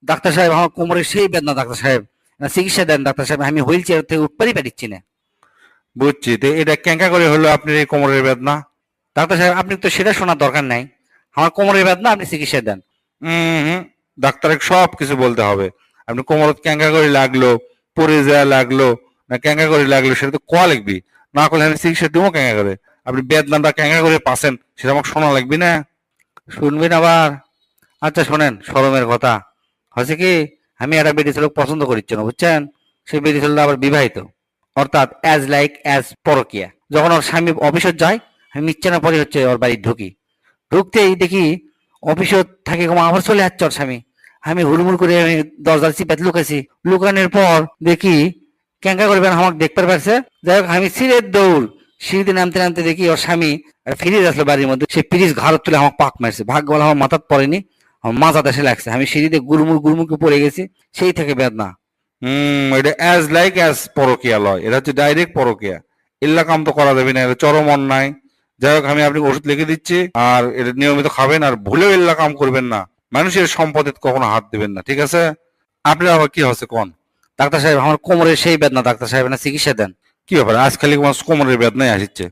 Doctor সাহেব আমার কোমরের সেই বেদনা ডাক্তার সাহেব, চিকিৎসা দেন ডাক্তার সাহেব, আমি হুইল চেয়ার থেকে উঠতেই পারছি না। বুঝছি, তো এটা কেঙ্কা করে হলো আপনার এই কোমরের বেদনা? ডাক্তার সাহেব আপনি তো সেটা শোনার দরকার নাই, আমার কোমরের বেদনা, আপনি চিকিৎসা দেন। হুম, ডাক্তার সব কিছু বলতে হবে। আপনি কোমর কেঙ্কা করে লাগলো, পরে যা লাগলো, না কেঙ্কা করে লাগলো সেটা তো কোয়া লিখবি, না করলে আমি চিকিৎসা দিব কেঙ্কা করে? আপনি বেদনাটা কেঙ্কা করে পাচ্ছেন সেটা আমাকে শোনা লাগবে না? শুনবেন আবার? আচ্ছা শোনেন, শরমের কথা হচ্ছে কি, আমি একটা বেটি ছেলে পছন্দ করছি না বুঝছেন, সেই বেটি ছেলেটা আবার বিবাহিত, অর্থাৎ অ্যাজ লাইক অ্যাজ পরকিয়া। যখন ওর স্বামী অফিসে যায়, আমি নিচ্ছে না পরে হচ্ছে ওর বাড়ি ঢুকি, ঢুকতেই দেখি অফিসে থাকে আবার চলে যাচ্ছে ওর স্বামী। আমি হুড়মুড় করে আমি দরজার চিপাতে লুকাইছি, লুকানোর পর দেখি ক্যাঙ্কা করবেন আমাকে দেখতে পারছে। যাই হোক আমি সিঁড়ির দৌড়, সিঁড়িতে নামতে নামতে দেখি ওর স্বামী ফ্রিজ আসলো বাড়ির মধ্যে, সে ফ্রিজ ঘাড় তুলে আমাকে পাক মারছে, ভাগ্য বলে আমার মাথার পড়েনি, আমার মাথা দেশে লাগছে, আমি সিঁড়িতে গুরমুড়কে পড়ে গেছি, সেই থেকে বেদনা। এটা অ্যাজ লাইক অ্যাজ পরকিয়া লয়, এটা হচ্ছে ডাইরেক্ট পরকিয়া। এল্লা কাম তো করা যাবে না, এটা চরম অন্যায়। যাই হোক আমি আপনাকে ওষুধ লিখে দিচ্ছি, আর এটা নিয়মিত খাবেন, আর ভুলেও এল্লা কাম করবেন না, মানুষের সম্পদে কখনো হাত দিবেন না, ঠিক আছে? আপনার আবার কি হচ্ছে কোন? ডাক্তার সাহেব আমার কোমরের সেই বেদনা ডাক্তার সাহেব, না চিকিৎসা দেন। কি ব্যাপার, আজ খালি তোমার কোমরের বেদনাই আসছে?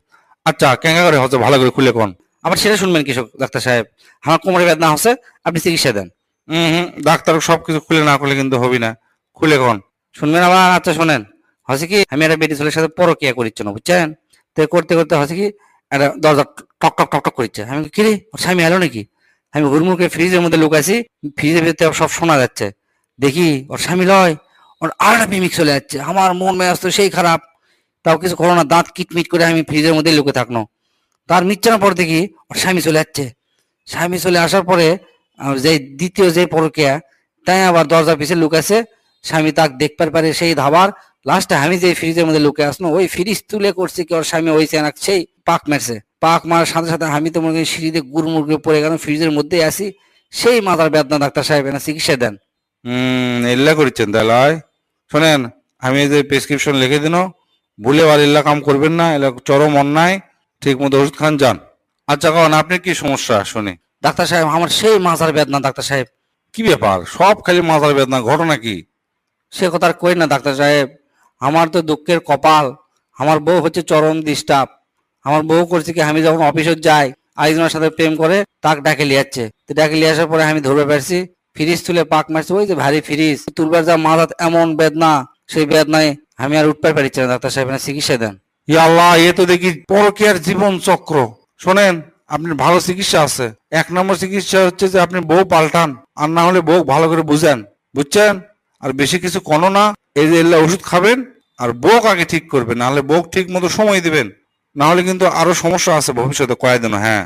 আচ্ছা কেঙ্কা করে হচ্ছে ভালো করে খুলে কোন? আবার সেটা শুনবেন কৃষক ডাক্তার সাহেব, আমার কোমরের বেদনা হচ্ছে, আপনি চিকিৎসা দেন। ডাক্তার সবকিছু খুলে না করলে কিন্তু হবি না, খুলে কোন? শুনবেন আবার? আচ্ছা শোনেন, হচ্ছে কি আমি একটা বেটি ছেলের সাথে পরকিয়া করিচ্ছ না বুঝছেন, তো করতে করতে হচ্ছে কি একটা দরজা টক টক টক টক করছে, আমি কি রে ওর স্বামী এলো নাকি, আমি হুড়মুড়কে ফ্রিজের মধ্যে লুকাইছি, ফ্রিজের ভিতরে সব শোনা যাচ্ছে, দেখি ওর স্বামী লয়, ওর আর একটা প্রেমিক চলে যাচ্ছে, আমার মন মেজাজ তো সেই খারাপ, তাও কিছু করো না, দাঁত কিটমিট করে আমি ফ্রিজের মধ্যে লুকে থাকলো। তার নিচ্ছে না পর দেখি ওর স্বামী চলে যাচ্ছে, স্বামী চলে আসার পরে যে দ্বিতীয় যে পরকিয়া, তাই আবার দরজার পিছে লুকাছে, স্বামী তাক দেখতে পারে সেই ধাবার, লাস্টে আমি যে ফ্রিজের মধ্যে লুকে আসলো, ওই ফ্রিজ তুলে করছে কি ওর স্বামী ওই চেনাক সেই পাক মারছে, পাক মারার সাথে সাথে আমি তো মনে করি সিঁড়িতে গুড়মুড়কে পড়ে গেলাম, ফ্রিজের মধ্যেই আসি, সেই মাথার বেদনা ডাক্তার সাহেব, এনা চিকিৎসা দেন। এল্লা করছেন তাহলে? শোনেন, আমি এই যে প্রেসক্রিপশন লিখে দিন, ভুলে আর এল্লা কাম করবেন না, এলা চরম অন্যায়। ঠিক মতো ওষুধ খান, যান। আচ্ছা কারণ আপনার কি সমস্যা শুনি? ডাক্তার সাহেব আমার সেই মাথার বেদনা ডাক্তার সাহেব। কি ব্যাপার, সব খালি মাথার বেদনা, ঘটনা কি? সে কথা আর কই না ডাক্তার সাহেব, আমার তো দুঃখের কপাল, আমার বউ হচ্ছে চরম ডিস্টার্ব। আমার বউ করছে কি, আমি যখন অফিসে যাই আরেকজনের সাথে প্রেম করে, তাক ডাকে লিয়াচ্ছে, তো ডাকে লিয়ে আসার পরে আমি ধরবে পারছি, ফ্রিজ তুলে পাক মারছি, ওই যে ভারী ফ্রিজ তুলবার যা মাথাত এমন বেদনা, সেই বেদনায় আমি আর উঠতে পারছি না ডাক্তার সাহেব, চিকিৎসা দেন। ইয়া আল্লাহ, এ তো দেখি পরকীয়ার জীবন চক্র। শোনেন, আপনার ভালো চিকিৎসা আছে। এক নম্বর চিকিৎসা হচ্ছে যে আপনি বউ পাল্টান, আর না হলে বউ ভালো করে বুঝেন, বুঝছেন? আর বেশি কিছু কোনো না, এই যে এল্লা ওষুধ খাবেন, আর বউক আগে ঠিক করবেন, নাহলে বউক ঠিক মতো সময় দিবেন, না হলে কিন্তু আরো সমস্যা আছে ভবিষ্যতে কয়েকদিন। হ্যাঁ।